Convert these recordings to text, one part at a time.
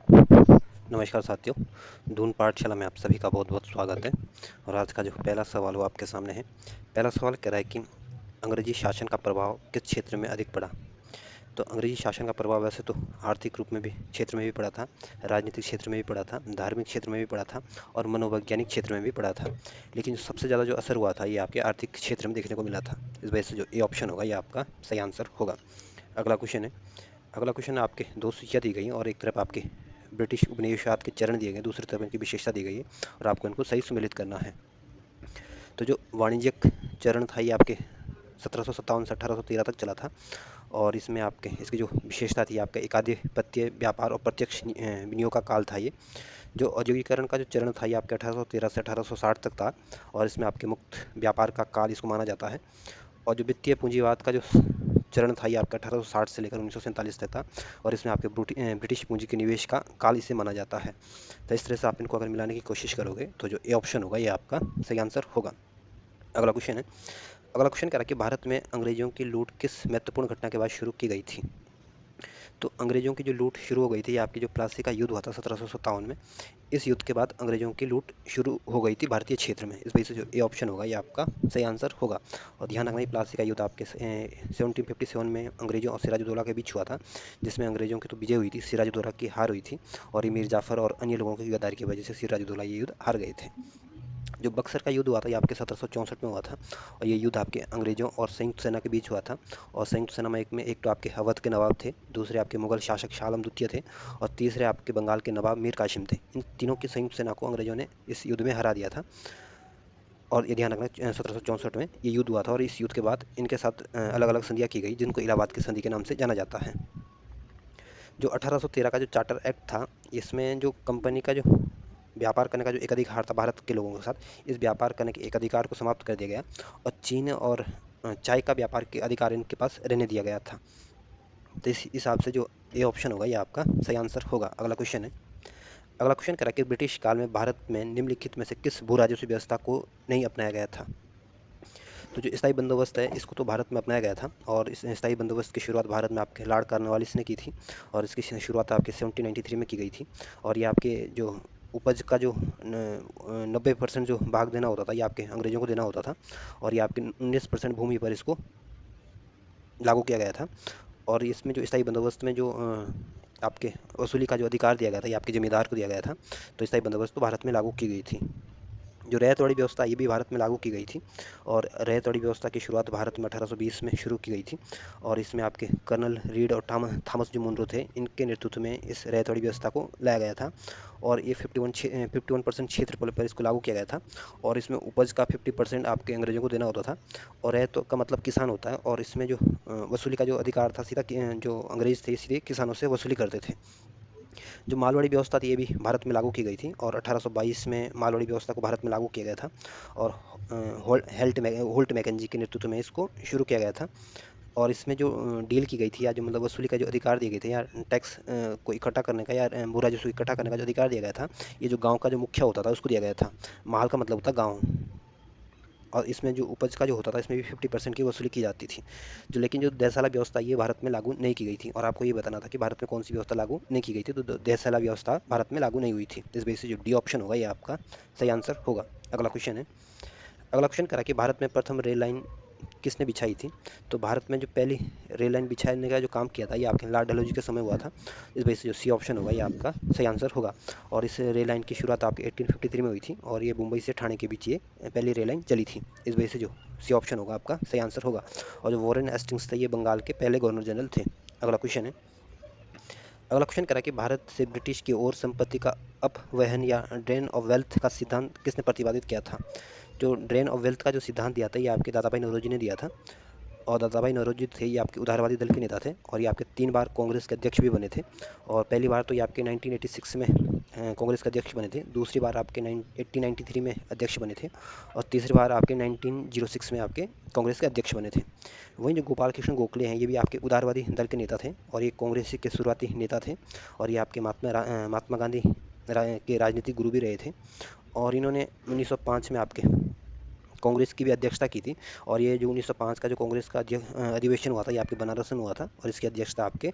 नमस्कार साथियों, दून पाठशाला में आप सभी का बहुत बहुत स्वागत है। और आज का जो पहला सवाल वो आपके सामने है। पहला सवाल कह रहा है कि अंग्रेजी शासन का प्रभाव किस क्षेत्र में अधिक पड़ा। तो अंग्रेजी शासन का प्रभाव वैसे तो आर्थिक रूप में भी क्षेत्र में भी पड़ा था, राजनीतिक क्षेत्र में भी पड़ा था, धार्मिक क्षेत्र में भी पड़ा था और मनोवैज्ञानिक क्षेत्र में भी पड़ा था। लेकिन सबसे ज़्यादा जो असर हुआ था ये आपके आर्थिक क्षेत्र में देखने को मिला था। इस वजह से जो ए ऑप्शन होगा ये आपका सही आंसर होगा। अगला क्वेश्चन है। अगला क्वेश्चन आपके दो सूचियाँ दी गई हैं और एक तरफ आपके ब्रिटिश उपनिवेशात के चरण दिए गए, दूसरी तरफ इनकी विशेषता दी गई है और आपको इनको सही सुमेलित करना है। तो जो वाणिज्यिक चरण था ये आपके 1757 से 1813 तक चला था और इसमें आपके इसकी जो विशेषता थी आपका एकाधिपत्य व्यापार और प्रत्यक्ष विनियोग का काल था ये। जो औद्योगिकरण का जो चरण था ये आपके 1813 से 1860 तक था और इसमें आपके मुक्त व्यापार का काल इसको माना जाता है। और जो वित्तीय पूंजीवाद का जो चरण था ये आपका 1860 से लेकर 1947 तक था और इसमें आपके ब्रिटिश पूंजी के निवेश का काल इसे माना जाता है। तो इस तरह से आप इनको अगर मिलाने की कोशिश करोगे तो जो ए ऑप्शन होगा ये आपका सही आंसर होगा। अगला क्वेश्चन है। अगला क्वेश्चन कह रहा है कि भारत में अंग्रेजों की लूट किस महत्वपूर्ण घटना के बाद शुरू की गई थी। तो अंग्रेजों की जो लूट शुरू हो गई थी, आपकी जो प्लासी का युद्ध हुआ था 1757 में, इस युद्ध के बाद अंग्रेजों की लूट शुरू हो गई थी भारतीय क्षेत्र में। इस वजह से जो ए ऑप्शन होगा ये आपका सही आंसर होगा। और ध्यान रखना, प्लासी का युद्ध आपके 1757 में अंग्रेजों और सिराजुद्दौला के बीच हुआ था, जिसमें अंग्रेजों की तो विजय हुई थी, सिराजुद्दौला की हार हुई थी। और ये मीर जाफर और अन्य लोगों की गद्दारी की वजह से सिराजुद्दौला ये युद्ध हार गए थे। जो बक्सर का युद्ध हुआ था ये आपके 1764 में हुआ था और ये युद्ध आपके अंग्रेजों और संयुक्त सेना के बीच हुआ था। और संयुक्त सेना में एक तो आपके अवध के नवाब थे, दूसरे आपके मुगल शासक शाह आलम द्वितीय थे और तीसरे आपके बंगाल के नवाब मीर कासिम थे। इन तीनों की संयुक्त सेना को अंग्रेजों ने इस युद्ध में हरा दिया था। और ये ध्यान रखना, 1764 में ये युद्ध हुआ था और इस युद्ध के बाद इनके साथ अलग अलग संधियाँ की गई, जिनको इलाहाबाद की संधि के नाम से जाना जाता है। जो 1813 का जो चार्टर एक्ट था, इसमें जो कंपनी का जो व्यापार करने का जो एक अधिकार था भारत के लोगों के साथ, इस व्यापार करने के एक अधिकार को समाप्त कर दिया गया और चीन और चाय का व्यापार के अधिकार इनके पास रहने दिया गया था। तो इस हिसाब से जो ए ऑप्शन होगा ये आपका सही आंसर होगा। अगला क्वेश्चन है। अगला क्वेश्चन करा कि ब्रिटिश काल में भारत में निम्नलिखित में से किस भू राजस्व व्यवस्था को नहीं अपनाया गया था। तो जो स्थायी बंदोबस्त है इसको तो भारत में अपनाया गया था और इस स्थायी बंदोबस्त की शुरुआत भारत में आपके लॉर्ड कॉर्नवालिस ने की थी और इसकी शुरुआत आपके 1793 में की गई थी। और ये आपके जो उपज का जो 90% जो भाग देना होता था ये आपके अंग्रेजों को देना होता था और ये आपके 19% भूमि पर इसको लागू किया गया था। और इसमें जो स्थायी बंदोबस्त में जो आपके वसूली का जो अधिकार दिया गया था ये आपके जमींदार को दिया गया था। तो स्थायी बंदोबस्त तो भारत में लागू की गई थी। जो रैयत वाली व्यवस्था ये भी भारत में लागू की गई थी और रैयत वाली व्यवस्था की शुरुआत भारत में 1820 में शुरू की गई थी। और इसमें आपके कर्नल रीड और थॉमस जो मुनरो थे, इनके नेतृत्व में इस रैयत वाली व्यवस्था को लाया गया था और ये 51% क्षेत्रफल पर इसको लागू किया गया था। और इसमें उपज का 50% आपके अंग्रेजों को देना होता था और रैयत का मतलब किसान होता है। और इसमें जो वसूली का जो अधिकार था सीधा जो अंग्रेज थे सीधे किसानों से वसूली करते थे। जो मालवाड़ी व्यवस्था थी ये भी भारत में लागू की गई थी और 1822 में मालवाड़ी व्यवस्था को भारत में लागू किया गया था और होल्ट मैकेंजी के नेतृत्व में इसको शुरू किया गया था। और इसमें जो डील की गई थी या जो मतलब वसूली का जो अधिकार दिए गए थे या टैक्स को इकट्ठा करने का या भू राजस्व इकट्ठा करने का जो अधिकार दिया गया था, ये जो गांव का जो मुखिया होता था उसको दिया गया था। माल का मतलब होता गांव। और इसमें जो उपज का जो होता था इसमें भी 50% की वसूली की जाती थी। जो लेकिन जो देयशाला व्यवस्था ये भारत में लागू नहीं की गई थी और आपको ये बताना था कि भारत में कौन सी व्यवस्था लागू नहीं की गई थी। तो देयशाला व्यवस्था भारत में लागू नहीं हुई थी। इस वजह से जो डी ऑप्शन होगा ये आपका सही आंसर होगा। अगला क्वेश्चन है। अगला क्वेश्चन करा कि भारत में प्रथम रेल लाइन किसने बिछाई थी। तो भारत में जो पहली रेल लाइन बिछाने का जो काम किया था ये आपके लॉर्ड डलहौजी के समय हुआ था। इस वजह से जो सी ऑप्शन होगा ये आपका सही आंसर होगा। और इस रेल लाइन की शुरुआत आपके 1853 में हुई थी और ये मुंबई से ठाणे के बीच ये पहली रेल लाइन चली थी। इस वजह से जो सी ऑप्शन होगा आपका सही आंसर होगा। और जो वॉरेन हेस्टिंग्स थे ये बंगाल के पहले गवर्नर जनरल थे। अगला क्वेश्चन है। अगला क्वेश्चन करा कि भारत से ब्रिटिश की ओर संपत्ति का अपवहन या ड्रेन ऑफ वेल्थ का सिद्धांत किसने प्रतिपादित किया था। जो ड्रेन ऑफ वेल्थ का जो सिद्धांत दिया था ये आपके दादा भाई नौरोजी ने दिया था। और दादा भाई नौरोजी थे ये आपके उदारवादी दल के नेता थे और ये आपके 3 बार कांग्रेस के अध्यक्ष भी बने थे। और पहली बार तो ये आपके 1986 में कांग्रेस के अध्यक्ष बने थे, दूसरी बार आपके 1893 में अध्यक्ष बने थे और तीसरी बार आपके 1906 में आपके कांग्रेस के अध्यक्ष बने थे। वहीं जो गोपाल कृष्ण गोखले हैं ये भी आपके उदारवादी दल के नेता थे और ये कांग्रेस के शुरुआती नेता थे और ये आपके महात्मा गांधी के राजनीतिक गुरु भी रहे थे। और इन्होंने 1905 में आपके कांग्रेस की भी अध्यक्षता की थी। और ये जो 1905 का जो कांग्रेस का अधिवेशन हुआ था ये आपके बनारस में हुआ था और इसकी अध्यक्षता आपके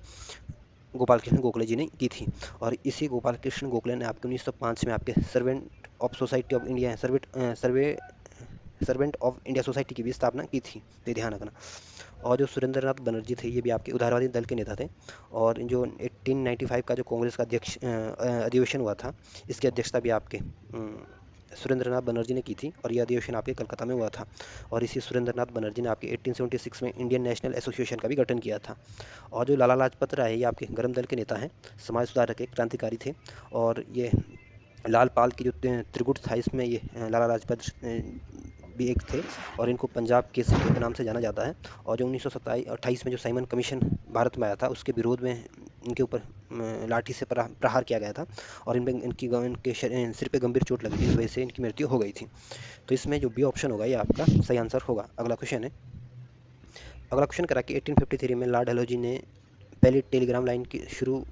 गोपाल कृष्ण गोखले जी ने की थी। और इसी गोपाल कृष्ण गोखले ने आपके 1905 में आपके servant of society of India servant of India society की भी स्थापना की थी, तो ध्यान रखना। और जो सुरेंद्र नाथ बनर्जी थे, ये भी आपके उदारवादी दल के नेता थे। और जो 1895 का जो कांग्रेस का अधिवेशन हुआ था, इसकी अध्यक्षता भी आपके सुरेंद्र नाथ बनर्जी ने की थी, और यह अधिवेशन आपके कलकत्ता में हुआ था। और इसी सुरेंद्र नाथ बनर्जी ने आपके 1876 में इंडियन नेशनल एसोसिएशन का भी गठन किया था। और जो लाला लाजपत राय, ये आपके गरम दल के नेता हैं, समाज सुधारक के क्रांतिकारी थे। और ये लाल पाल की जो त्रिगुट था, इसमें ये लाला लाजपत भी एक थे। और इनको पंजाब केसरी के नाम से जाना जाता है। और जो 1928 में जो साइमन कमीशन भारत में आया था, उसके विरोध में इनके ऊपर लाठी से प्रहार किया गया था। और इनके सिर पे गंभीर चोट लगी थी, इस वजह से इनकी मृत्यु हो गई थी। तो इसमें जो बी ऑप्शन होगा, ये आपका सही आंसर होगा। अगला क्वेश्चन है। अगला क्वेश्चन करा कि 1853 में लॉर्ड हेलोजी ने पहली टेलीग्राम लाइन की शुरू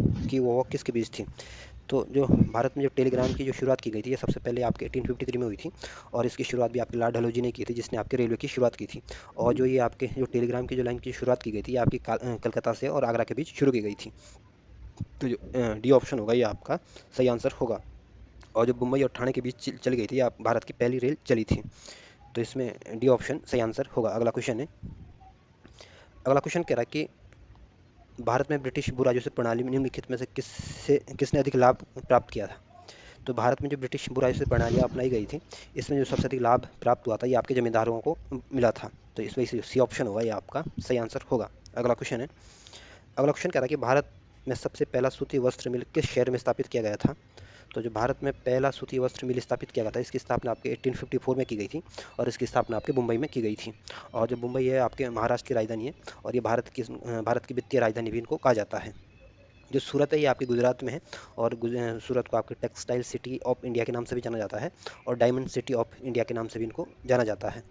की, वो किसके बीच थी? तो जो भारत में जो टेलीग्राम की जो शुरुआत की गई थी, ये सबसे पहले आपके 1853 में हुई थी। और इसकी शुरुआत भी आपके लॉर्ड हेलोजी ने की थी, जिसने आपके रेलवे की शुरुआत की थी। और जो ये आपके जो टेलीग्राम की जो लाइन की शुरुआत की गई थी, ये आपकी कलकत्ता से और आगरा के बीच शुरू की गई थी। तो जो डी ऑप्शन होगा, ये आपका सही आंसर होगा। और जो मुंबई और ठाणे के बीच चली गई थी, आप भारत की पहली रेल चली थी। तो इसमें डी ऑप्शन सही आंसर होगा। अगला क्वेश्चन है। अगला क्वेश्चन कह रहा है कि भारत में ब्रिटिश भू राजस्व प्रणाली में निम्नलिखित में से किसने अधिक लाभ प्राप्त किया था? तो भारत में जो ब्रिटिश भू राजस्व प्रणालियाँ अपनाई गई थी, इसमें जो सबसे अधिक लाभ प्राप्त हुआ था, ये आपके जमींदारों को मिला था। तो इस वजह से सी ऑप्शन होगा, ये आपका सही आंसर होगा। अगला क्वेश्चन है। अगला क्वेश्चन कह रहा है कि भारत में सबसे पहला सूती वस्त्र मिल किस शहर में स्थापित किया गया था? तो जो भारत में पहला सूती वस्त्र मिल स्थापित किया गया था, इसकी स्थापना आपके 1854 में की गई थी। और इसकी स्थापना आपके मुंबई में की गई थी। और जो मुंबई है, आपके महाराष्ट्र की राजधानी है। और ये भारत की वित्तीय राजधानी भी इनको कहा जाता है। जो सूरत है, ये आपके गुजरात में है। और सूरत को आपके टेक्सटाइल सिटी ऑफ इंडिया के नाम से भी जाना जाता है। और डायमंड सिटी ऑफ इंडिया के नाम से भी इनको जाना जाता है।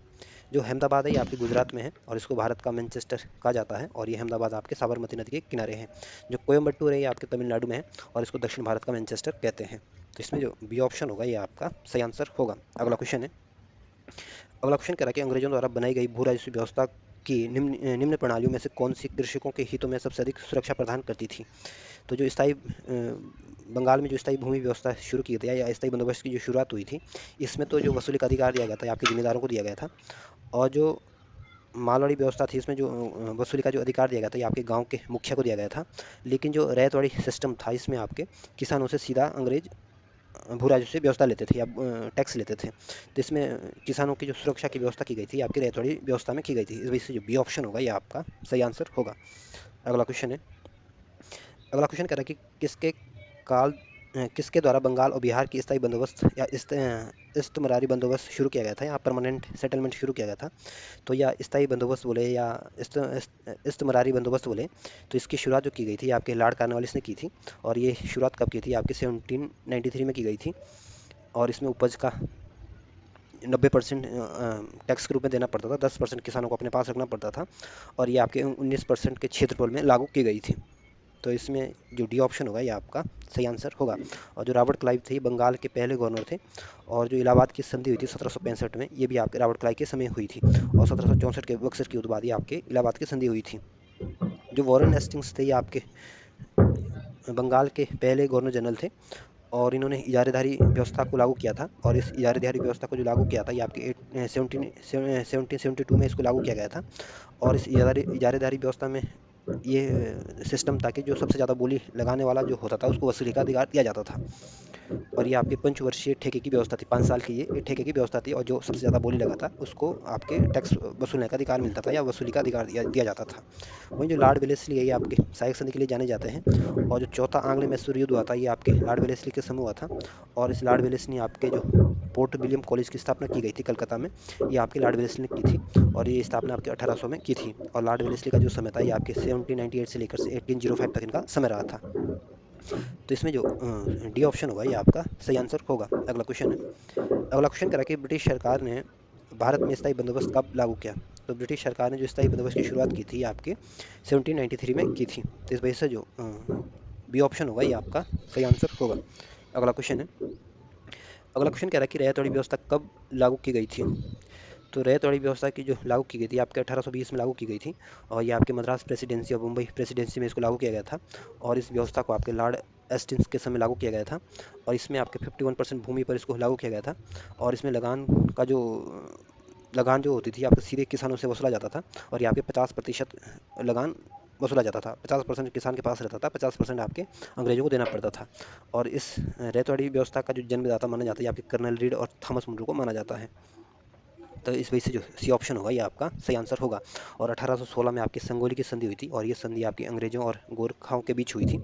जो अहमदाबाद है, ये आपके गुजरात में है। और इसको भारत का मैनचेस्टर कहा जाता है। और ये अहमदाबाद आपके साबरमती नदी के किनारे है। जो कोयम्बटूर है, ये आपके तमिलनाडु में है। और इसको दक्षिण भारत का मैनचेस्टर कहते हैं। तो इसमें जो बी ऑप्शन होगा, ये आपका सही आंसर होगा। अगला क्वेश्चन है। अगला क्वेश्चन कह रहा है कि अंग्रेजों द्वारा बनाई गई भू राजस्व व्यवस्था की निम्न प्रणालियों में से कौन सी कृषकों के हितों में सबसे अधिक सुरक्षा प्रदान करती थी? तो जो बंगाल में जो स्थायी भूमि व्यवस्था शुरू की गई थी, या स्थायी बंदोबस्त की जो शुरुआत हुई थी, इसमें तो जो वसूली का अधिकार दिया गया था, आपके जिम्मेदारों को दिया गया था। और जो मालवाड़ी व्यवस्था थी, इसमें जो वसूली का जो अधिकार दिया गया था, ये आपके गांव के मुखिया को दिया गया था। लेकिन जो रैयतवाड़ी सिस्टम था, इसमें आपके किसानों से सीधा अंग्रेज भू राजस्व व्यवस्था लेते थे, या टैक्स लेते थे। तो इसमें किसानों की जो सुरक्षा की व्यवस्था की गई थी, आपकी रैयतवाड़ी व्यवस्था में की गई थी। इस वजह से जो बी ऑप्शन होगा, ये आपका सही आंसर होगा। अगला क्वेश्चन है। अगला क्वेश्चन कह रहा है कि काल किसके द्वारा बंगाल और बिहार की स्थायी बंदोबस्त या इस्तमरारी बंदोबस्त शुरू किया गया था, या परमानेंट सेटलमेंट शुरू किया गया था? तो या स्थायी बंदोबस्त बोले, या इस्तमरारी बंदोबस्त बोले, तो इसकी शुरुआत जो की गई थी, आपके लॉर्ड कॉर्नवालिस ने की थी। और ये शुरुआत कब की थी? आपके 1793 में की गई थी। और इसमें उपज का 90% टैक्स के रूप में देना पड़ता था, 10% किसानों को अपने पास रखना पड़ता था। और ये आपके 19% के क्षेत्रफल में लागू की गई थी। तो इसमें जो डी ऑप्शन होगा, ये आपका सही आंसर होगा। और जो रॉबर्ट क्लाइव थे, बंगाल के पहले गवर्नर थे। और जो इलाहाबाद की संधि हुई थी 1765 में, ये भी आपके रॉबर्ट क्लाइव के समय हुई थी। और 1764 के बक्सर की युद्ध बाद ये आपके इलाहाबाद की संधि हुई थी। जो वॉरेन हेस्टिंग्स थे, ये आपके बंगाल के पहले गवर्नर जनरल थे। और इन्होंने इजारेदारी व्यवस्था को लागू किया था। और इस इजारेदारी व्यवस्था को जो लागू किया था, ये आपके 1772 में इसको लागू किया गया था। और इस इजारेदारी व्यवस्था में ये सिस्टम था कि जो सबसे ज़्यादा बोली लगाने वाला जो होता था, उसको वसूली का अधिकार दिया जाता था। और ये आपके पंचवर्षीय ठेके की व्यवस्था थी, 5 साल की ये ठेके की व्यवस्था थी। और जो सबसे ज़्यादा बोली लगाता, उसको आपके टैक्स वसूलने का अधिकार मिलता था, या वसूली का अधिकार दिया जाता था। वहीं जो लॉर्ड वेलेस्ली है, ये आपके सहायक संधि के लिए जाने जाते हैं। और जो चौथा आंग्लो मैसूर युद्ध हुआ था, ये आपके लॉर्ड वेलेस्ली के समय हुआ था। और इस लॉर्ड वेलेस्ली ने आपके जो पोर्ट विलियम कॉलेज की स्थापना की गई थी कलकत्ता में, ये आपके लॉर्ड वेलेस्ली ने की थी। और ये स्थापना आपके 1800 में की थी। और लॉर्ड वेलेस्ली का जो समय था, ये आपके 1798 से लेकर से 1805 तक इनका समय रहा था। तो इसमें जो डी ऑप्शन होगा, ये आपका सही आंसर होगा। अगला क्वेश्चन है। अगला क्वेश्चन करा कि ब्रिटिश सरकार ने भारत में स्थायी बंदोबस्त कब लागू किया? तो ब्रिटिश सरकार ने जो स्थायी बंदोबस्त की शुरुआत की थी, आपके 1793 में की थी। तो इस वजह से जो बी ऑप्शन होगा, ये आपका सही आंसर होगा। अगला क्वेश्चन है। अगला क्वेश्चन कह रहा है कि रैयतवाड़ी व्यवस्था कब लागू की गई थी? तो रैयतवाड़ी व्यवस्था की जो लागू की गई थी आपके 1820 में लागू की गई थी, और ये आपके मद्रास प्रेसिडेंसी और मुंबई प्रेसिडेंसी में इसको लागू किया गया था। और इस व्यवस्था को आपके लॉर्ड एस्टिंस के समय लागू किया गया था, और इसमें आपके 51% भूमि पर इसको लागू किया गया था। और इसमें लगान जो होती थी आपके सीधे किसानों से वसूला जाता था, और यहाँ पे 50% लगान वसूला जाता था। 50% किसान के पास रहता था, 50% आपके अंग्रेजों को देना पड़ता था। और इस रैयतवाड़ी व्यवस्था का जो जन्मदाता माना जाता है, आपके कर्नल रीड और थॉमस मुनरो को माना जाता है। तो इस वजह से जो सी ऑप्शन होगा ये आपका सही आंसर होगा। और 1816 में आपकी संगोली की संधि हुई थी, और ये संधि आपकी अंग्रेजों और गोरखाओं के बीच हुई थी,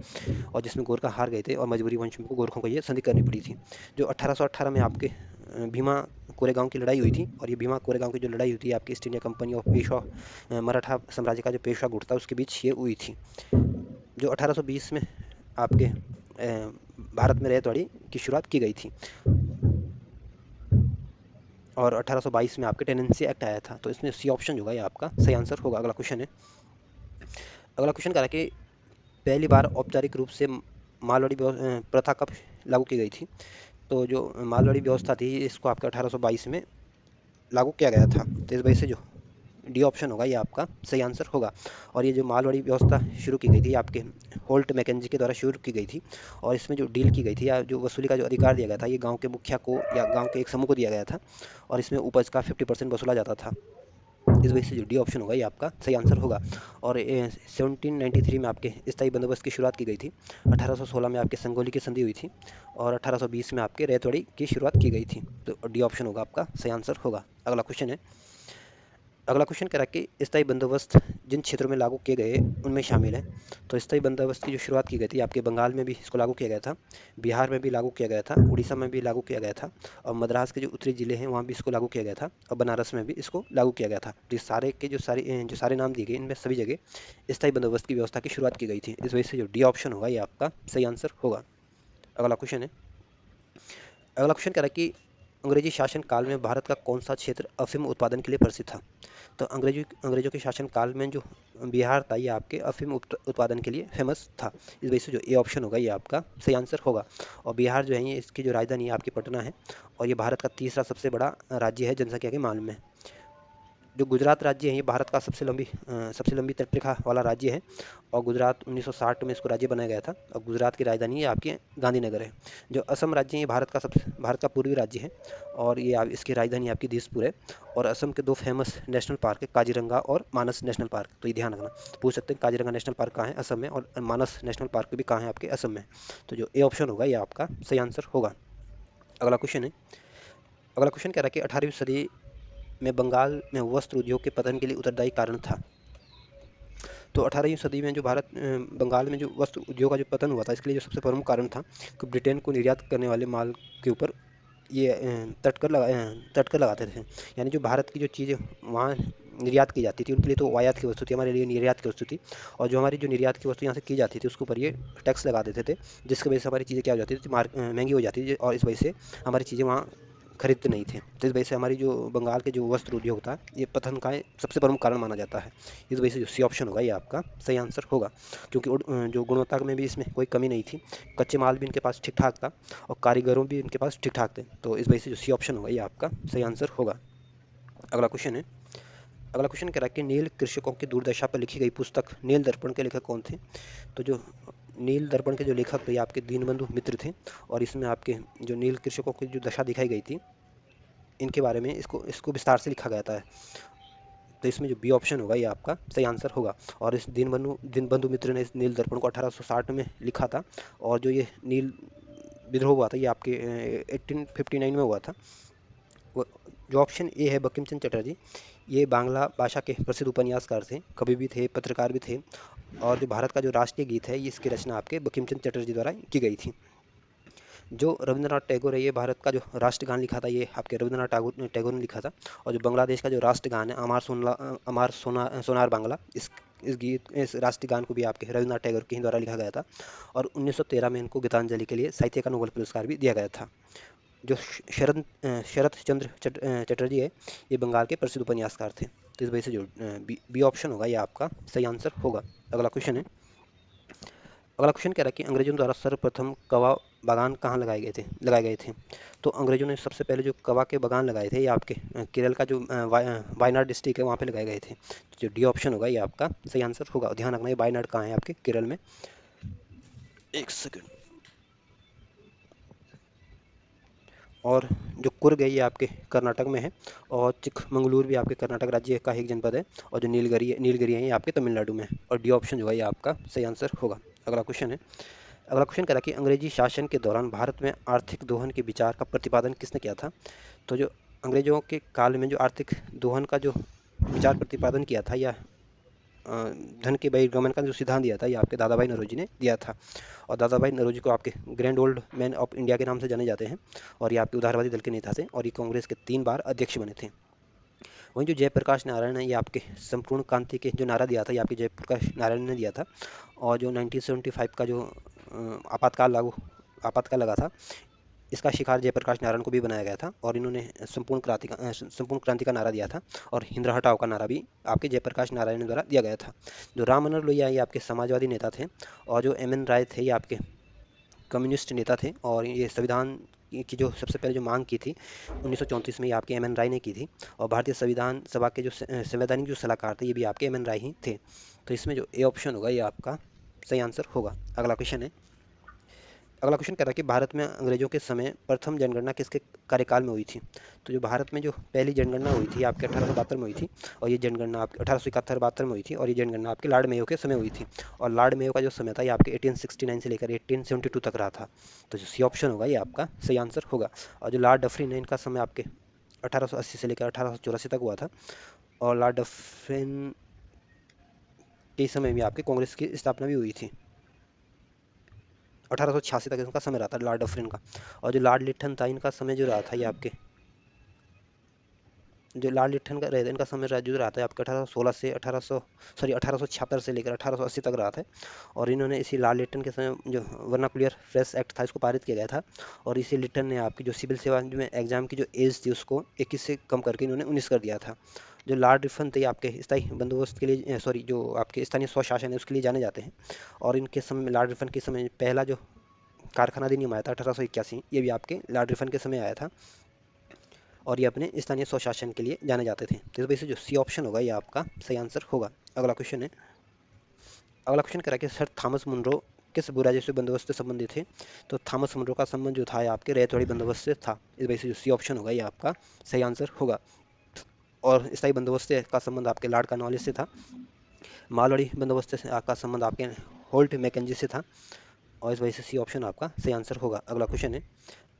और जिसमें गोरखा हार गए थे और मजबूरी वंश को गोरखों को ये संधि करनी पड़ी थी। जो 1818 में आपके भीमा कोरेगांव की लड़ाई हुई थी, और ये भीमा कोरेगांव की जो लड़ाई हुई थी आपकी ईस्ट इंडिया कंपनी और पेशवा मराठा साम्राज्य का जो पेशवा गुट था उसके बीच ये हुई थी। जो 1820 में आपके भारत में रैयतवाड़ी की शुरुआत की गई थी, और 1822 में आपके टेनेंसी एक्ट आया था। तो इसमें सी ऑप्शन जो होगा ये आपका सही आंसर होगा। अगला क्वेश्चन है। अगला क्वेश्चन कह रहा है कि पहली बार औपचारिक रूप से मारवाड़ी प्रथा कब लागू की गई थी। तो जो मारवाड़ी व्यवस्था थी इसको आपका 1822 में लागू किया गया था। तो इस वजह से जो डी ऑप्शन होगा ये आपका सही आंसर होगा। और ये जो मारवाड़ी व्यवस्था शुरू की गई थी आपके होल्ट मैकेंजी के द्वारा शुरू की गई थी, और इसमें जो डील की गई थी या जो वसूली का जो अधिकार दिया गया था ये गांव के मुखिया को या गांव के एक समूह को दिया गया था, और इसमें उपज का 50% वसूला जाता था। इस वजह से जो डी ऑप्शन होगा ये आपका सही आंसर होगा। और 1793 में आपके स्थायी बंदोबस्त की शुरुआत की गई थी। 1816 में आपके संगोली की संधि हुई थी, और 1820 में आपके रैयतवाड़ी की शुरुआत की गई थी। तो डी ऑप्शन होगा आपका सही आंसर होगा। अगला क्वेश्चन है। अगला क्वेश्चन कह रहा है कि स्थायी बंदोबस्त जिन क्षेत्रों में लागू किए गए उनमें शामिल है। तो स्थायी बंदोबस्त की जो शुरुआत की गई थी आपके बंगाल में भी इसको लागू किया गया था, बिहार में भी लागू किया गया था, उड़ीसा में भी लागू किया गया था, और मद्रास के जो उत्तरी जिले हैं वहाँ भी इसको लागू किया गया था, और बनारस में भी इसको लागू किया गया था। तो ये सारे के जो सारे नाम दिए गए इनमें सभी जगह स्थायी बंदोबस्त की व्यवस्था की शुरुआत की गई थी। इस वजह से जो डी ऑप्शन होगा ये आपका सही आंसर होगा। अगला क्वेश्चन है। अगला क्वेश्चन कह रहा है कि अंग्रेजी शासन काल में भारत का कौन सा क्षेत्र अफीम उत्पादन के लिए प्रसिद्ध था। तो अंग्रेजों के शासन काल में जो बिहार था ये आपके अफीम उत्पादन के लिए फेमस था। इस वजह से जो ए ऑप्शन होगा ये आपका सही आंसर होगा। और बिहार जो है ये इसकी जो राजधानी है आपकी पटना है, और ये भारत का तीसरा सबसे बड़ा राज्य है जनसंख्या के मामले में। जो गुजरात राज्य है ये भारत का सबसे लंबी तटरेखा वाला राज्य है, और गुजरात 1960 में इसको राज्य बनाया गया था, और गुजरात की राजधानी ये आपके गांधीनगर है। जो असम राज्य है ये भारत का पूर्वी राज्य है, और ये इसकी राजधानी आपकी दिसपुर है। और असम के दो फेमस नेशनल पार्क है, काजीरंगा और मानस नेशनल पार्क। तो ये ध्यान रखना, पूछ सकते हैं काजीरंगा नेशनल पार्क कहाँ है, असम में, और मानस नेशनल पार्क भी कहाँ है, आपके असम में। तो जो ए ऑप्शन होगा ये आपका सही आंसर होगा। अगला क्वेश्चन है। अगला क्वेश्चन कह रहा है कि 18वीं सदी में बंगाल में वस्त्र उद्योग के पतन के लिए उत्तरदायी कारण था। तो 18वीं सदी में जो बंगाल में जो वस्त्र उद्योग का जो पतन हुआ था इसके लिए जो सबसे प्रमुख कारण था कि ब्रिटेन को निर्यात करने वाले माल के ऊपर ये तटकर लगाते थे। यानी जो भारत की जो चीज़ें वहाँ निर्यात की जाती थी उनके लिए तो आयात की वस्तु थी, हमारे लिए निर्यात की वस्तु थी। और जो हमारी जो निर्यात की वस्तु यहाँ से की जाती थी उसके ऊपर ये टैक्स लगा देते थे, जिसकी वजह से हमारी चीज़ें क्या हो जाती थी, महंगी हो जाती थी, और इस वजह से हमारी चीज़ें वहाँ खरीदते नहीं थे। तो इस वजह से हमारी जो बंगाल के जो वस्त्र उद्योग था ये पतन का सबसे प्रमुख कारण माना जाता है। इस वजह से जो सी ऑप्शन होगा ये आपका सही आंसर होगा, क्योंकि जो गुणवत्ता में भी इसमें कोई कमी नहीं थी, कच्चे माल भी इनके पास ठीक ठाक था, और कारीगरों भी इनके पास ठीक ठाक थे। तो इस वजह से जो सी ऑप्शन होगा ये आपका सही आंसर होगा। अगला क्वेश्चन है। अगला क्वेश्चन कह रहा है कि नील कृषकों की दुर्दशा पर लिखी गई पुस्तक नील दर्पण के लेखक कौन थे। तो जो नील दर्पण के जो लेखक थे ये आपके दीनबंधु मित्र थे, और इसमें आपके जो नील कृषकों की जो दशा दिखाई गई थी इनके बारे में इसको इसको विस्तार से लिखा गया था। तो इसमें जो बी ऑप्शन होगा ये आपका सही आंसर होगा। और इस दीनबंधु मित्र ने इस नील दर्पण को 1860 में लिखा था, और जो ये नील विद्रोह हुआ था ये आपके 1859 में हुआ था। जो ऑप्शन ए है बंकिम चंद्र चटर्जी, ये बांग्ला भाषा के प्रसिद्ध उपन्यासकार थे, कवि भी थे, पत्रकार भी थे। और जो भारत का जो राष्ट्रीय गीत है ये इसकी रचना आपके बंकिम चंद्र चटर्जी द्वारा की गई थी। जो रविंद्रनाथ टैगोर है ये भारत का जो राष्ट्रगान लिखा था ये आपके रविंद्रनाथ टैगोर ने लिखा था। और जो बांग्लादेश का जो राष्ट्रगान है सोनार बांग्ला, इस राष्ट्रीय गान को भी आपके रविंद्रनाथ टैगोर के ही द्वारा लिखा गया था। और 1913 में इनको गीतांजलि के लिए साहित्य का नोबेल पुरस्कार भी दिया गया था। जो शरत चंद्र चटर्जी है ये बंगाल के प्रसिद्ध उपन्यासकार थे। तो इस वजह से जो बी ऑप्शन होगा ये आपका सही आंसर होगा। अगला क्वेश्चन है। अगला क्वेश्चन कह रहा है कि अंग्रेजों द्वारा सर्वप्रथम कवा बागान कहाँ लगाए गए थे। तो अंग्रेजों ने सबसे पहले जो कवा के बागान लगाए थे ये आपके केरल का जो वायनाड डिस्ट्रिक्ट है वहाँ पे लगाए गए थे। जो डी ऑप्शन होगा ये आपका सही आंसर होगा। ध्यान रखना ये वायनाड कहाँ है आपके केरल में। एक सेकंड। और जो कुर्ग है ये आपके कर्नाटक में है। और चिकमंगलूर भी आपके कर्नाटक राज्य का एक जनपद है। और जो नीलगिरी है ये आपके तमिलनाडु में है। और डी ऑप्शन जो है ये आपका सही आंसर होगा। अगला क्वेश्चन है। अगला क्वेश्चन कह रहा है कि अंग्रेजी शासन के दौरान भारत में आर्थिक दोहन के विचार का प्रतिपादन किसने किया था। तो जो अंग्रेजों के काल में जो आर्थिक दोहन का जो विचार प्रतिपादन किया था या धन के बहिर्गमन का जो सिद्धांत दिया था ये आपके दादा भाई नौरोजी ने दिया था। और दादा भाई नौरोजी को आपके grand old man of India के नाम से जाने जाते हैं। और ये आपके उदारवादी दल के नेता थे और ये कांग्रेस के 3 बार अध्यक्ष बने थे। वहीं जो जयप्रकाश नारायण है ये आपके संपूर्ण क्रांति के जो नारा दिया था ये आपके जयप्रकाश नारायण ने दिया था। और जो 1975 का जो आपातकाल लगा था इसका शिकार जयप्रकाश नारायण को भी बनाया गया था। और इन्होंने संपूर्ण क्रांति का नारा दिया था। और हिंद हटाओ का नारा भी आपके जयप्रकाश नारायण द्वारा दिया गया था। जो राम मनोहर लोहिया ये आपके समाजवादी नेता थे। और जो एम एन राय थे ये आपके कम्युनिस्ट नेता थे। और ये संविधान की जो सबसे पहले जो मांग की थी 1934 में ये आपके एम एन राय ने की थी। और भारतीय संविधान सभा के जो संवैधानिक जो सलाहकार थे ये भी आपके एम एन राय ही थे। तो इसमें जो ए ऑप्शन होगा ये आपका सही आंसर होगा। अगला क्वेश्चन है। अगला क्वेश्चन कह रहा है कि भारत में अंग्रेजों के समय प्रथम जनगणना किसके कार्यकाल में हुई थी। तो जो भारत में जो पहली जनगणना हुई थी आपके 1872 में हुई थी। और ये जनगणना आपके 1871-72 में हुई थी। और ये जनगणना आपके लॉर्ड मेयो के समय हुई थी। और लॉर्ड मेयो का जो समय था ये आपके 1869 से लेकर 1872 तक रहा था। तो जो सी ऑप्शन होगा ये आपका सही आंसर होगा। और जो लॉर्ड डफरिन है इनका समय आपके 1880 से लेकर 1884 तक हुआ था। और लॉर्ड डफरिन के समय में आपके कांग्रेस की स्थापना भी हुई थी। 1886 तक इनका समय रहा था लॉर्ड डफरिन का। और जो लॉर्ड लिट्टन था इनका समय जो रहा था ये आपके जो लॉर्ड लिट्टन का रहे थे इनका समय जो रहा था आपके 1816 से 1876 से लेकर 1880 तक रहा था। और इन्होंने इसी लॉर्ड लिट्टन के समय जो वर्नाकुलर प्रेस एक्ट था इसको पारित किया गया था। और इसी लिट्टन ने आपकी जो सिविल सेवा में एग्जाम की जो एज थी उसको 21 से कम करके इन्होंने 19 कर दिया था। जो लॉर्ड रिफन थे आपके स्थायी बंदोबस्त के लिए जो आपके स्थानीय स्वशासन है उसके लिए जाने जाते हैं। और इनके समय लॉर्ड रिफन के समय पहला जो कारखाना अधिनियम आया था 1881 ये भी आपके लॉर्ड रिफन के समय आया था। और ये अपने स्थानीय स्वशासन के लिए जाने जाते थे। तो इस वजह से जो सी ऑप्शन होगा ये आपका सही आंसर होगा। अगला क्वेश्चन है। अगला क्वेश्चन कह रहा है कि सर थॉमस मुनरो किस भूराजस्व बंदोबस्त से संबंधित थे। तो थॉमस मुनरो का संबंध जो था ये आपके रैयतवाड़ी बंदोबस्त से था। इस वजह से जो सी ऑप्शन होगा ये आपका सही आंसर होगा। और स्थायी बंदोबस्त का संबंध आपके लॉर्ड कॉर्नवालिस से था। मालवाड़ी बंदोबस्त का संबंध आपके होल्ट मैकेंजी से था। और इस वजह से सी ऑप्शन आपका सही आंसर होगा। अगला क्वेश्चन है।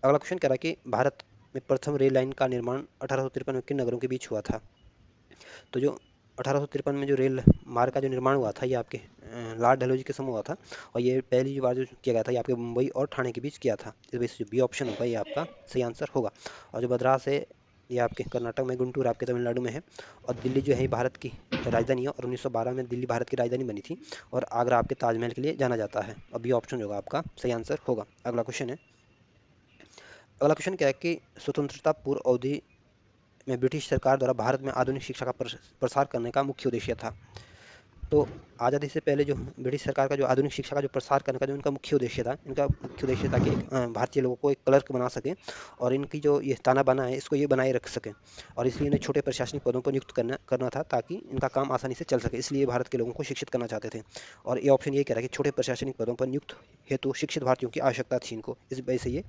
अगला क्वेश्चन कह रहा है कि भारत में प्रथम रेल लाइन का निर्माण 1853 में किन नगरों के बीच हुआ था। तो जो 1853 में जो रेल मार्ग का जो निर्माण हुआ था ये आपके लॉर्ड डलहौजी के समय हुआ था। और ये पहली बार जो किया गया था ये आपके मुंबई और ठाणे के बीच किया था। इस वजह से जो बी ऑप्शन होगा ये आपका सही आंसर होगा। और जो मद्रास है ये आपके कर्नाटक में, गुंटूर आपके तमिलनाडु में है। और दिल्ली जो है ये भारत की राजधानी है। और 1912 में दिल्ली भारत की राजधानी बनी थी। और आगरा आपके ताजमहल के लिए जाना जाता है। और बी ऑप्शन होगा आपका सही आंसर होगा। अगला क्वेश्चन है। अगला क्वेश्चन क्या है कि स्वतंत्रता पूर्व अवधि में ब्रिटिश सरकार द्वारा भारत में आधुनिक शिक्षा का प्रसार करने का मुख्य उद्देश्य था। तो आज़ादी से पहले जो ब्रिटिश सरकार का जो आधुनिक शिक्षा का जो प्रसार करने का जो इनका मुख्य उद्देश्य था, इनका मुख्य उद्देश्य था कि भारतीय लोगों को एक क्लर्क बना सकें। और इनकी जो ये ताना बाना है इसको ये बनाए रख सकें। और इसलिए इन्हें छोटे प्रशासनिक पदों पर नियुक्त करना करना था ताकि इनका काम आसानी से चल सके। इसलिए भारत के लोगों को शिक्षित करना चाहते थे। और ये ऑप्शन ये कह रहा है कि छोटे प्रशासनिक पदों पर नियुक्त हेतु शिक्षित भारतीयों की आवश्यकता थी इनको। इस वजह से ये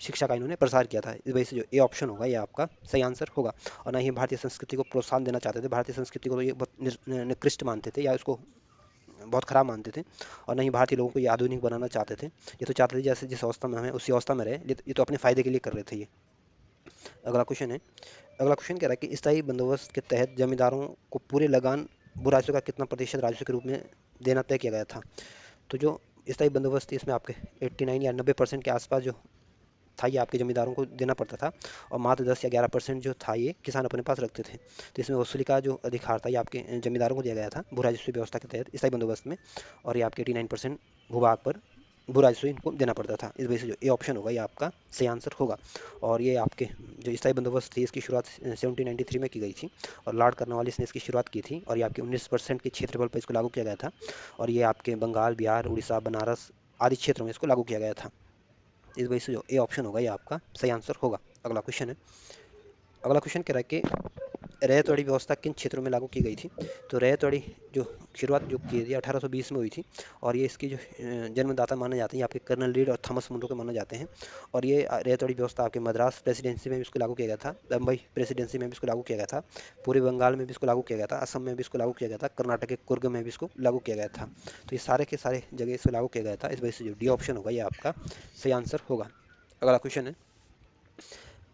शिक्षा का इन्होंने प्रसार किया था। इस वजह से जो ए ऑप्शन होगा ये आपका सही आंसर होगा। और ना ही भारतीय संस्कृति को प्रोत्साहन देना चाहते थे। भारतीय संस्कृति को तो ये बहुत निकृष्ट मानते थे या उसको बहुत खराब मानते थे। और नहीं भारतीय लोगों को ये आधुनिक बनाना चाहते थे। ये तो चाहते थे जैसे जिस अवस्था में हमें उसी अवस्था में रहे। ये तो अपने फायदे के लिए कर रहे थे ये। अगला क्वेश्चन है। अगला क्वेश्चन कह रहा है कि स्थायी बंदोबस्त के तहत जमींदारों को पूरे लगान भू राजस्व का कितना प्रतिशत राजस्व के रूप में देना तय किया गया था। तो जो स्थायी बंदोबस्त थी इसमें आपके 89 या 90% के आसपास जो था ये आपके जमींदारों को देना पड़ता था। और मात्र 10 या 11% जो था ये किसान अपने पास रखते थे। तो इसमें वसूली का जो अधिकार था ये आपके जमींदारों को दिया गया था भू राजस्व व्यवस्था के तहत स्थायी बंदोबस्त में। और ये आपके 89% भूभाग पर भू राजस्व इनको देना पड़ता था। इस वजह से जो ए ऑप्शन होगा ये आपका सही आंसर होगा। और ये आपके जो स्थायी बंदोबस्त थी इसकी शुरुआत 1793 में की गई थी। और लॉर्ड कॉर्नवालिस ने इसकी शुरुआत की थी। और ये आपके 19% के क्षेत्रफल पर इसको लागू किया गया था। और ये आपके बंगाल, बिहार, उड़ीसा, बनारस, आदि क्षेत्रों में इसको लागू किया गया था। इस वजह से जो ए ऑप्शन होगा ये आपका सही आंसर होगा। अगला क्वेश्चन है। अगला क्वेश्चन कह रहा है कि रैयतवाड़ी व्यवस्था किन क्षेत्रों में लागू की गई थी। तो रैयतवाड़ी जो शुरुआत जो की थी 1820 में हुई थी, और ये इसकी जो जन्मदाता माने जाते हैं आपके कर्नल रीड और थॉमस मुंड्रो के माने जाते हैं। और ये रैयतवाड़ी व्यवस्था आपके मद्रास प्रेसिडेंसी में भी इसको लागू किया गया था, बम्बई प्रेसिडेंसी में भी इसको लागू किया गया था, पूर्वी बंगाल में भी इसको लागू किया गया था, असम में भी इसको लागू किया गया था, कर्नाटक के कुर्ग में भी इसको लागू किया गया था। तो ये सारे के सारे जगह इसको लागू किया गया था। इस वजह से जो डी ऑप्शन होगा ये आपका सही आंसर होगा। अगला क्वेश्चन है।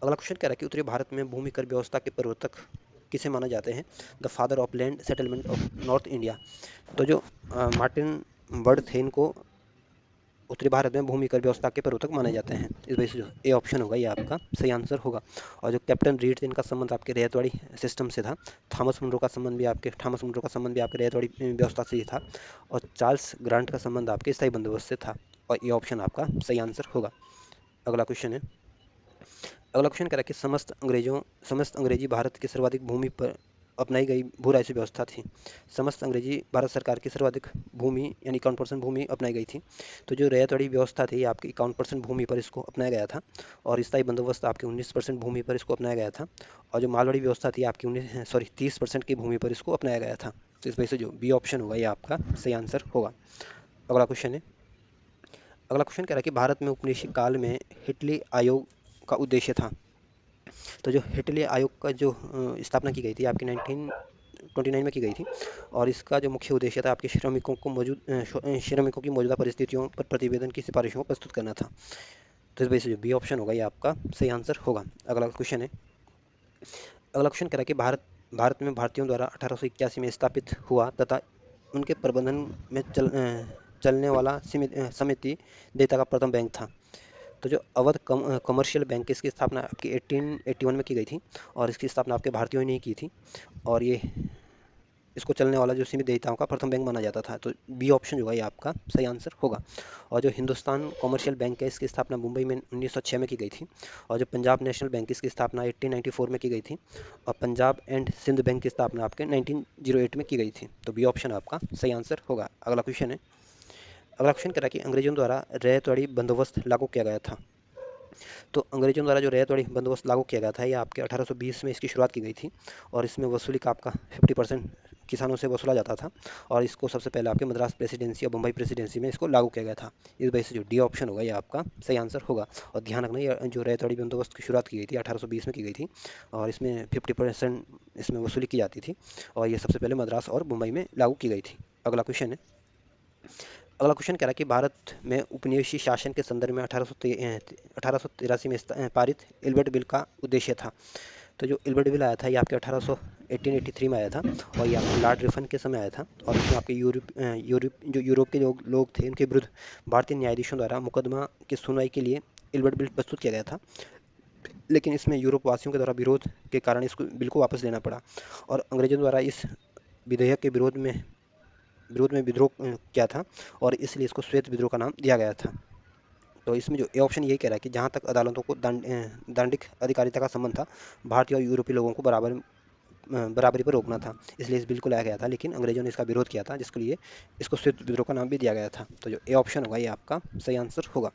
अगला क्वेश्चन कह रहा है कि उत्तरी भारत में भूमि कर व्यवस्था के प्रवर्तक किसे माना जाते हैं। The father of land settlement of north India. तो जो मार्टिन बर्ड थे, इनको उत्तरी भारत में भूमि कर व्यवस्था के प्रवर्तक माने जाते हैं। इस वजह से जो ए ऑप्शन होगा ये आपका सही आंसर होगा। और जो कैप्टन रीड थे, इनका संबंध आपके रैयतवाड़ी सिस्टम से था। थॉमस मुंड्रो का संबंध भी आपके रैयतवाड़ी व्यवस्था से ही था। और चार्ल्स ग्रांट का संबंध आपके स्थायी बंदोबस्त से था। और ये ऑप्शन आपका सही आंसर होगा। अगला क्वेश्चन है। अगला क्वेश्चन कह रहा है कि समस्त अंग्रेजी भारत की सर्वाधिक भूमि पर अपनाई गई भू राजस्व व्यवस्था थी। समस्त अंग्रेजी भारत सरकार की सर्वाधिक भूमि यानी 51% भूमि अपनाई गई थी। तो जो रैयतवाड़ी व्यवस्था थी आपकी 51% भूमि पर इसको अपनाया गया था। और स्थायी बंदोबस्त आपके 19% भूमि पर इसको अपनाया गया था। और जो मालवाड़ी व्यवस्था थी आपकी 30% की भूमि पर इसको अपनाया गया था। तो इस वजह से जो बी ऑप्शन होगा ये आपका सही आंसर होगा। अगला क्वेश्चन है। अगला क्वेश्चन कह रहा है कि भारत में उपनिवेशिक काल में हिटली आयोग का उद्देश्य था। तो जो हिटली आयोग का जो स्थापना की गई थी आपकी 1929 में की गई थी। और इसका जो मुख्य उद्देश्य था आपके श्रमिकों की मौजूदा परिस्थितियों पर प्रतिवेदन की सिफारिशों को प्रस्तुत करना था। तो इस वजह से जो बी ऑप्शन होगा ये आपका सही आंसर होगा। अगला क्वेश्चन है। अगला क्वेश्चन कह रहा है कि भारत में भारतीयों द्वारा 1881 में स्थापित हुआ तथा उनके प्रबंधन में चलने वाला समिति देयता का प्रथम बैंक था। तो जो अवध कमर्शियल बैंक, इसकी स्थापना आपकी 1881 में की गई थी। और इसकी स्थापना आपके भारतीयों ने ही की थी। और ये इसको चलने वाला जो सीमित देयताओं का प्रथम बैंक माना जाता था। तो बी ऑप्शन जो है ये आपका सही आंसर होगा। और जो हिंदुस्तान कमर्शियल बैंक है, इसकी स्थापना मुंबई में 1906 में की गई थी। और जो पंजाब नेशनल बैंक, इसकी स्थापना 1894 में की गई थी। और पंजाब एंड सिंध बैंक की स्थापना आपके 1908 में की गई थी। तो बी ऑप्शन आपका सही आंसर होगा। अगला क्वेश्चन है। अगला क्वेश्चन कह रहा है कि अंग्रेजों द्वारा रैयतवाड़ी बंदोबस्त लागू किया गया था। तो अंग्रेजों द्वारा जो रैयतवाड़ी बंदोबस्त लागू किया गया था, ये आपके 1820 में इसकी शुरुआत की गई थी। और इसमें वसूली का आपका 50% किसानों से वसूला जाता था। और इसको सबसे पहले आपके मद्रास प्रेसिडेंसी और बम्बई प्रेसिडेंसी में इसको लागू किया गया था। इस वजह से जो डी ऑप्शन होगा ये आपका सही आंसर होगा। और ध्यान रखना, ये जो रैयतवाड़ी बंदोबस्त की शुरुआत की गई थी 1820 में की गई थी। और इसमें 50% इसमें वसूली की जाती थी। और ये सबसे पहले मद्रास और मुंबई में लागू की गई थी। अगला क्वेश्चन है। अगला क्वेश्चन कह रहा है कि भारत में उपनिवेशी शासन के संदर्भ में 1883 में पारित इल्बर्ट बिल का उद्देश्य था। तो जो इल्बर्ट बिल आया था ये आपके 1883 में आया था। और ये आपके लॉर्ड रिफन के समय आया था। और इसमें आपके यूरोप के जो लोग थे, उनके विरुद्ध भारतीय न्यायाधीशों द्वारा मुकदमा की सुनवाई के लिए इल्बर्ट बिल प्रस्तुत किया गया था। लेकिन इसमें यूरोप वासियों के द्वारा विरोध के कारण इसको बिल को वापस लेना पड़ा। और अंग्रेजों द्वारा इस विधेयक के विरोध में विद्रोह किया था। और इसलिए इसको श्वेत विद्रोह का नाम दिया गया था। तो इसमें जो ए ऑप्शन यही कह रहा है कि जहाँ तक अदालतों को दंडिक अधिकारिता का संबंध था, भारतीय और यूरोपीय लोगों को बराबरी पर रोकना था। इसलिए इस बिल को लाया गया था। लेकिन अंग्रेजों ने इसका विरोध किया था, जिसके लिए इसको श्वेत विद्रोह का नाम भी दिया गया था। तो जो ए ऑप्शन होगा ये आपका सही आंसर होगा।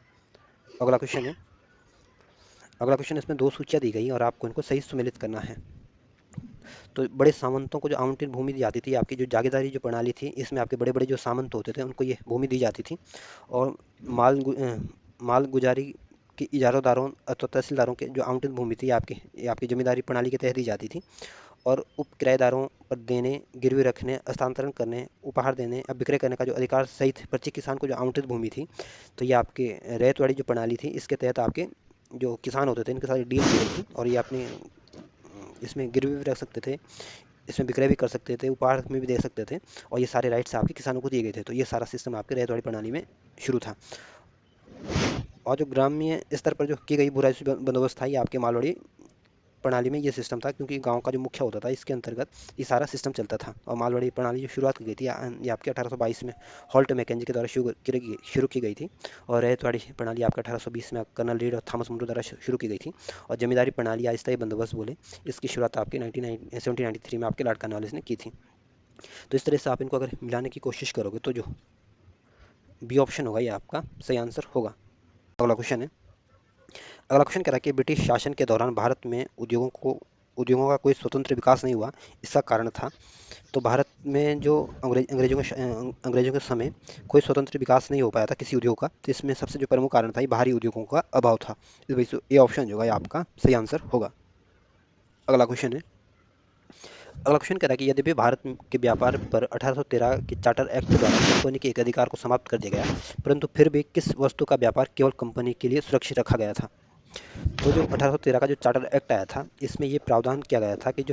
अगला क्वेश्चन है। अगला क्वेश्चन, इसमें दो सूचियाँ दी गई और आपको इनको सही सुमेलित करना है। तो बड़े सामंतों को जो आवंटित भूमि दी जाती थी, आपकी जो जागीरदारी जो प्रणाली थी, इसमें आपके बड़े बड़े जो सामंत होते थे उनको ये भूमि दी जाती थी। और माल गुजारी की इजारादारों अथवा तहसीलदारों के जो आवंटित भूमि थी आपकी, ये आपकी जमींदारी प्रणाली के तहत दी जाती थी। और उप किराएदारों पर देने, गिरवी रखने, हस्तांतरण करने, उपहार देने या विक्रय करने का जो अधिकार सहित प्रत्येक किसान को जो आवंटित भूमि थी, तो ये आपके रैयतवाड़ी जो प्रणाली थी, इसके तहत आपके जो किसान होते थे, इनके साथ डील की गई थी। और ये अपने इसमें गिरवी भी रख सकते थे, इसमें विक्रय भी कर सकते थे, उपहार में भी दे सकते थे। और ये सारे राइट्स आपके किसानों को दिए गए थे। तो ये सारा सिस्टम आपके रैयतवाड़ी प्रणाली में शुरू था। और जो ग्रामीण स्तर पर जो की गई भू राजस्व बंदोबस्त था, ये आपके मालवाड़ी प्रणाली में ये सिस्टम था। क्योंकि गांव का जो मुखिया होता था, इसके अंतर्गत ये सारा सिस्टम चलता था। और मालवाड़ी प्रणाली जो शुरुआत की गई थी ये आपके 1822 में हॉल्ट मैकेंजी के द्वारा शुरू की गई थी। और रैयतवाड़ी प्रणाली आपके 1820 में कर्नल रीड और थॉमस मुंड्रो द्वारा शुरू की गई थी। और जमींदारी प्रणाली या स्थायी बंदोबस्त बोले, इसकी शुरुआत आपके 1793 में आपके लॉर्ड कॉर्नवालिस ने की थी। तो इस तरह से आप इनको अगर मिलाने की कोशिश करोगे, तो जो बी ऑप्शन होगा ये आपका सही आंसर होगा। अगला क्वेश्चन है, अगला क्वेश्चन कह रहा है कि ब्रिटिश शासन के दौरान भारत में उद्योगों का कोई स्वतंत्र विकास नहीं हुआ, इसका कारण था। तो भारत में जो अंग्रेजों के समय कोई स्वतंत्र विकास नहीं हो पाया था किसी उद्योग का, तो इसमें सबसे जो प्रमुख कारण था ये बाहरी उद्योगों का अभाव था। इस वजह से ये ऑप्शन जो है ये आपका सही आंसर होगा। अगला क्वेश्चन है, अगला क्वेश्चन कह रहा है कि यद्यपि भारत के व्यापार पर 1813 के चार्टर एक्ट द्वारा कंपनी के एक अधिकार को समाप्त कर दिया गया, परंतु फिर भी किस वस्तु का व्यापार केवल कंपनी के लिए सुरक्षित रखा गया था। तो जो 1813 का जो चार्टर एक्ट आया था, इसमें ये प्रावधान किया गया था कि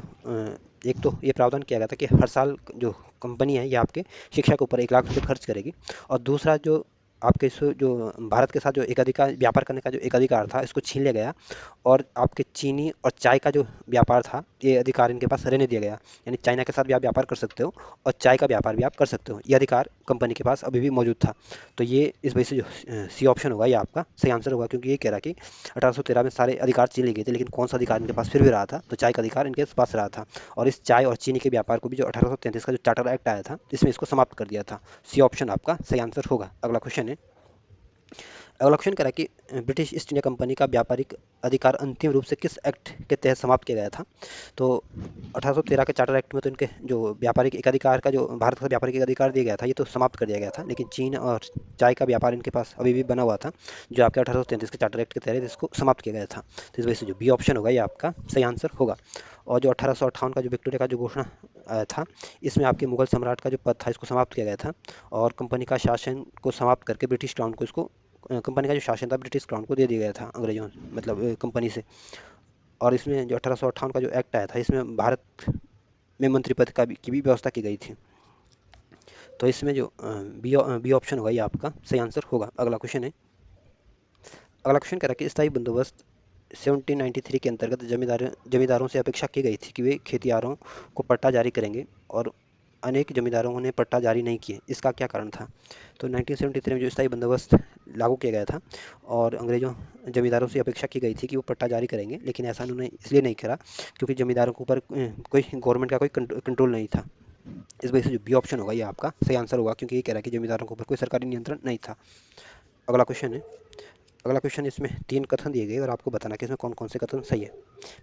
एक तो ये प्रावधान किया गया था कि हर साल जो कंपनी है ये आपके शिक्षा के ऊपर 1 लाख रुपए खर्च करेगी, और दूसरा जो आपके जो भारत के साथ जो एक अधिकार व्यापार करने का जो एक अधिकार था इसको छीन लिया गया, और आपके चीनी और चाय का जो व्यापार था ये अधिकार इनके पास रहने दिया गया। यानी चाइना के साथ भी आप व्यापार कर सकते हो और चाय का व्यापार भी आप कर सकते हो, ये अधिकार कंपनी के पास अभी भी मौजूद था। तो ये इस वजह से जो सी ऑप्शन होगा ये आपका सही आंसर होगा, क्योंकि ये कह रहा है कि 1813 में सारे अधिकार छीन लिए गए थे, लेकिन कौन सा अधिकार इनके पास फिर भी रहा था, तो चाय का अधिकार इनके पास रहा था। और इस चाय और चीनी के व्यापार को भी जो 1833 का जो चार्टर एक्ट आया था इसमें इसको समाप्त कर दिया था। सी ऑप्शन आपका सही आंसर होगा। अगला क्वेश्चन है, अगला क्वेश्चन कह रहा है कि ब्रिटिश ईस्ट इंडिया कंपनी का व्यापारिक अधिकार अंतिम रूप से किस एक्ट के तहत समाप्त किया गया था। तो 1813 के चार्टर एक्ट में तो इनके जो व्यापारिक एकाधिकार का जो भारत का व्यापारिक एकाधिकार दिया गया था ये तो समाप्त कर दिया गया था, लेकिन चीन और चाय का व्यापार इनके पास अभी भी बना हुआ था, जो आपके 1833 के चार्टर एक्ट के तहत इसको समाप्त किया गया था। तो इस वजह से जो बी ऑप्शन होगा ये आपका सही आंसर होगा। और जो 1858 का जो विक्टोरिया का जो घोषणा आया था, इसमें आपके मुगल सम्राट का जो पद था इसको समाप्त किया गया था, और कंपनी का शासन को समाप्त करके ब्रिटिश क्राउन को इसको कंपनी का जो शासन था ब्रिटिश क्राउन को दे दिया गया था अंग्रेजों मतलब कंपनी से। और इसमें जो 1858 का जो एक्ट आया था इसमें भारत में मंत्री पद की भी व्यवस्था की गई थी। तो इसमें जो बी ऑप्शन होगा ये आपका सही आंसर होगा। अगला क्वेश्चन है, अगला क्वेश्चन कह रहा है कि स्थायी बंदोबस्त 1793 के अंतर्गत जमींदारों से अपेक्षा की गई थी कि वे खेतियारों को पट्टा जारी करेंगे, और अनेक जमींदारों ने पट्टा जारी नहीं किए, इसका क्या कारण था। तो 1973 में जो स्थायी बंदोबस्त लागू किया गया था, और अंग्रेजों जमींदारों से अपेक्षा की गई थी कि वो पट्टा जारी करेंगे, लेकिन ऐसा उन्होंने इसलिए नहीं करा क्योंकि जमींदारों के ऊपर कोई गवर्नमेंट का कोई कंट्रोल नहीं था। इस वजह से जो बी ऑप्शन होगा ये आपका सही आंसर होगा, क्योंकि ये कह रहा है कि जमींदारों के ऊपर कोई सरकारी नियंत्रण नहीं था। अगला क्वेश्चन है, अगला क्वेश्चन इसमें 3 कथन दिए गए और आपको बताना कि इसमें कौन कौन से कथन सही है।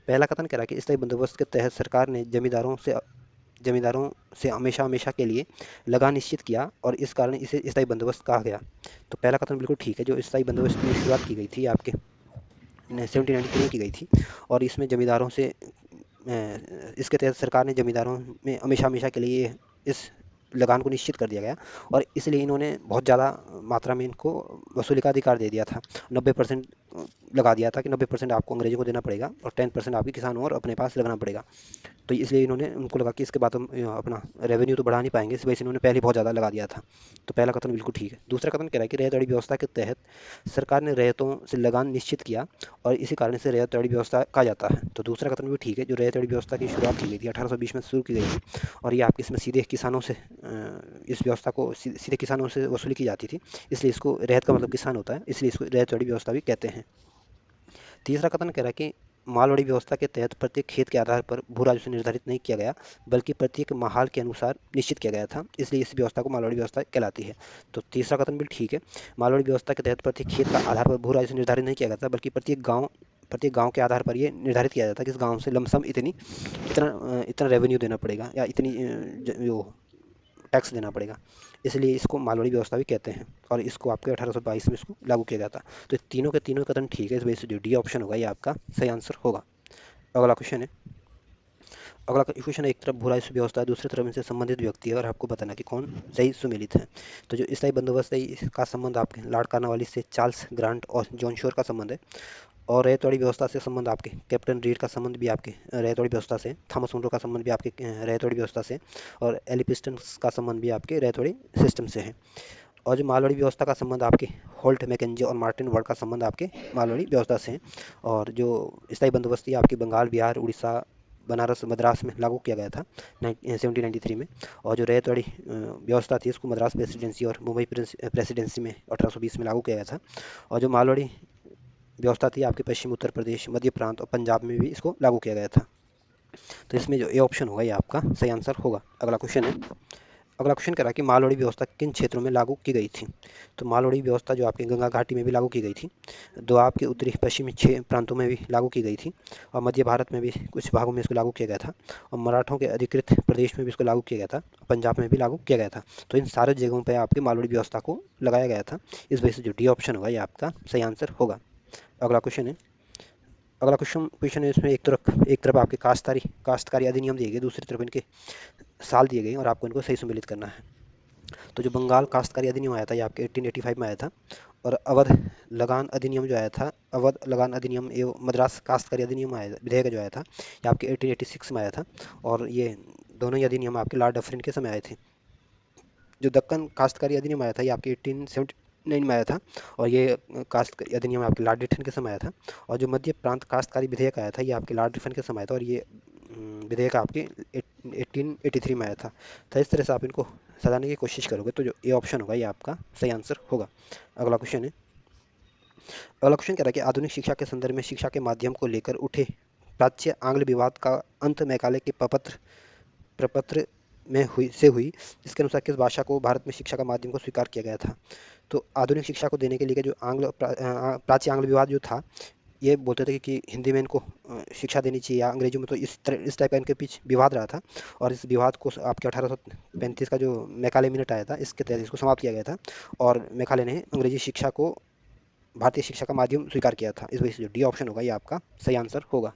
पहला कथन कह रहा है कि स्थायी बंदोबस्त के तहत सरकार ने जमींदारों से हमेशा हमेशा के लिए लगान निश्चित किया, और इस कारण इसे स्थायी बंदोबस्त कहा गया। तो पहला कथन बिल्कुल ठीक है, जो स्थायी बंदोबस्त की शुरुआत की गई थी आपके 1793 में की गई थी, और इसमें जमींदारों से इसके तहत सरकार ने जमींदारों में हमेशा हमेशा के लिए इस लगान को निश्चित कर दिया गया, और इसलिए इन्होंने बहुत ज़्यादा मात्रा में इनको वसूली का अधिकार दे दिया था। 90% लगा दिया था कि 90% आपको अंग्रेजों को देना पड़ेगा और 10% आपके किसानों और अपने पास लगाना पड़ेगा। तो इसलिए इन्होंने उनको लगा कि इसके बाद हम अपना रेवेन्यू तो बढ़ा नहीं पाएंगे, इस वजह से इन्होंने पहले बहुत ज़्यादा लगा दिया था। तो पहला कथन बिल्कुल ठीक है। दूसरा कथन कह रहा है कि रैयत वाड़ी व्यवस्था के तहत सरकार ने रैयतों से लगान निश्चित किया, और इसी कारण से रैयत वाड़ी व्यवस्था कहा जाता है। तो दूसरा कथन भी ठीक है, जो रैयत वाड़ी व्यवस्था की शुरुआत की गई थी 1820 में शुरू की गई थी, और ये आपके इसमें सीधे किसानों से इस व्यवस्था को सीधे किसानों से वसूली की जाती थी, इसलिए इसको रैयत का मतलब किसान होता है, इसलिए इसको रैयत वाड़ी व्यवस्था भी कहते हैं। तीसरा कथन कह रहा है कि मालवाड़ी व्यवस्था के तहत प्रत्येक खेत के आधार पर भू राजस्व निर्धारित नहीं किया गया, बल्कि प्रत्येक महाल के अनुसार निश्चित किया गया था, इसलिए इस व्यवस्था को मालवाड़ी व्यवस्था कहलाती है। तो तीसरा कथन भी ठीक है, मालवाड़ी व्यवस्था के तहत प्रत्येक खेत का आधार पर भू राजस्व निर्धारित नहीं किया गया था, बल्कि प्रत्येक गांव के आधार पर ये निर्धारित किया जाता है कि इस गांव से लमसम इतना रेवेन्यू देना पड़ेगा, या इतनी जो टैक्स देना पड़ेगा, इसलिए इसको मालवाड़ी व्यवस्था भी कहते हैं, और इसको आपके 1822 में इसको लागू किया गया था। तो तीनों के तीनों कथन ठीक है, इस वजह से जो डी ऑप्शन होगा ये आपका सही आंसर होगा। अगला क्वेश्चन है, अगला क्वेश्चन है, एक तरफ भू राजस्व व्यवस्था है, दूसरी तरफ इनसे संबंधित व्यक्ति है, और आपको बताना कि कौन सही सुमेलित है। तो जो स्थायी बंदोबस्त है इसका संबंध आपके लॉर्ड कार्नवालिस से चार्ल्स ग्रांट और जॉन शोर का संबंध है, और रैयतवाड़ी व्यवस्था से संबंध आपके कैप्टन रीड का संबंध भी आपके रैयतवाड़ी व्यवस्था से, थॉमस मुनरो का संबंध भी आपके रैयतवाड़ी व्यवस्था से, और एलिपिस्टन का संबंध भी आपके रैयतवाड़ी सिस्टम से है। और जो मालवाड़ी व्यवस्था का संबंध आपके होल्ट मैकेंजी और मार्टिन वर्ड का संबंध आपके मालवाड़ी व्यवस्था से है। और जो स्थायी बंदोबस्ती आपके बंगाल, बिहार, उड़ीसा, बनारस, मद्रास में लागू किया गया था 1793 में। और जो रैयतवाड़ी व्यवस्था थी उसको मद्रास प्रेसिडेंसी और मुंबई प्रेसिडेंसी में 1820 में लागू किया गया था। और जो मालवाड़ी व्यवस्था थी आपके पश्चिम उत्तर प्रदेश, मध्य प्रांत और पंजाब में भी इसको लागू किया गया था। तो इसमें जो ए ऑप्शन होगा ये आपका सही आंसर होगा। अगला क्वेश्चन है, अगला क्वेश्चन कह रहा है कि मालवाड़ी व्यवस्था किन क्षेत्रों में लागू की गई थी। तो मालवाड़ी व्यवस्था जो आपकी गंगा घाटी में भी लागू की गई थी, दोआब के उत्तरी पश्चिमी 6 प्रांतों में भी लागू की गई थी, और मध्य भारत में भी कुछ भागों में इसको लागू किया गया था, और मराठों के अधिकृत प्रदेश में भी इसको लागू किया गया था, पंजाब में भी लागू किया गया था। तो इन सारे जगहों पर आपकी मालवाड़ी व्यवस्था को लगाया गया था। इस वजह से जो डी ऑप्शन होगा ये आपका सही आंसर होगा। अगला क्वेश्चन है, अगला क्वेश्चन है, इसमें एक तरफ आपके काश्तकारी अधिनियम दिए गए, दूसरी तरफ इनके साल दिए गए और आपको इनको सही सम्मिलित करना है। तो जो बंगाल काश्तकारी अधिनियम आया था ये आपके 1885 में आया था, और अवध लगान अधिनियम जो आया था, अवध लगान अधिनियम एवं मद्रास काश्तकारी अधिनियम आया, विधेयक जो आया था, ये आपके 1886 में आया था, और ये दोनों ही अधिनियम आपके लॉर्ड डफरिन के समय आए थे। जो दक्कन काश्तकारी अधिनियम आया था ये आपके 1879 में आया था, और ये कास्ट अधिनियम आपके लॉर्ड डिटन के समय आया था। और जो मध्य प्रांत काश्तकारी विधेयक आया था ये आपके लॉर्ड डिफन के समय आया था, और ये विधेयक आपके 1883 में आया था। तो इस तरह से आप इनको सजाने की कोशिश करोगे तो जो ए ऑप्शन होगा ये आपका सही आंसर होगा। अगला क्वेश्चन है, अगला क्वेश्चन कह रहा है कि आधुनिक शिक्षा के संदर्भ में शिक्षा के माध्यम को लेकर उठे प्राच्य आंग्ल विवाद का अंत मैकाले के प्रपत्र में हुई, इसके अनुसार किस भाषा को भारत में शिक्षा का माध्यम को स्वीकार किया गया था। तो आधुनिक शिक्षा को देने के लिए जो प्राच्य आंग्ल विवाद जो था, ये बोलते थे कि हिंदी में इनको शिक्षा देनी चाहिए या अंग्रेजी में, तो इस टाइप का इनके बीच विवाद रहा था। और इस विवाद को आपके 1835 का जो मैकाले मिनट आया था इसके तहत इसको समाप्त किया गया था, और मैकाले ने अंग्रेजी शिक्षा को भारतीय शिक्षा का माध्यम स्वीकार किया था। इस वजह से जो डी ऑप्शन होगा ये आपका सही आंसर होगा।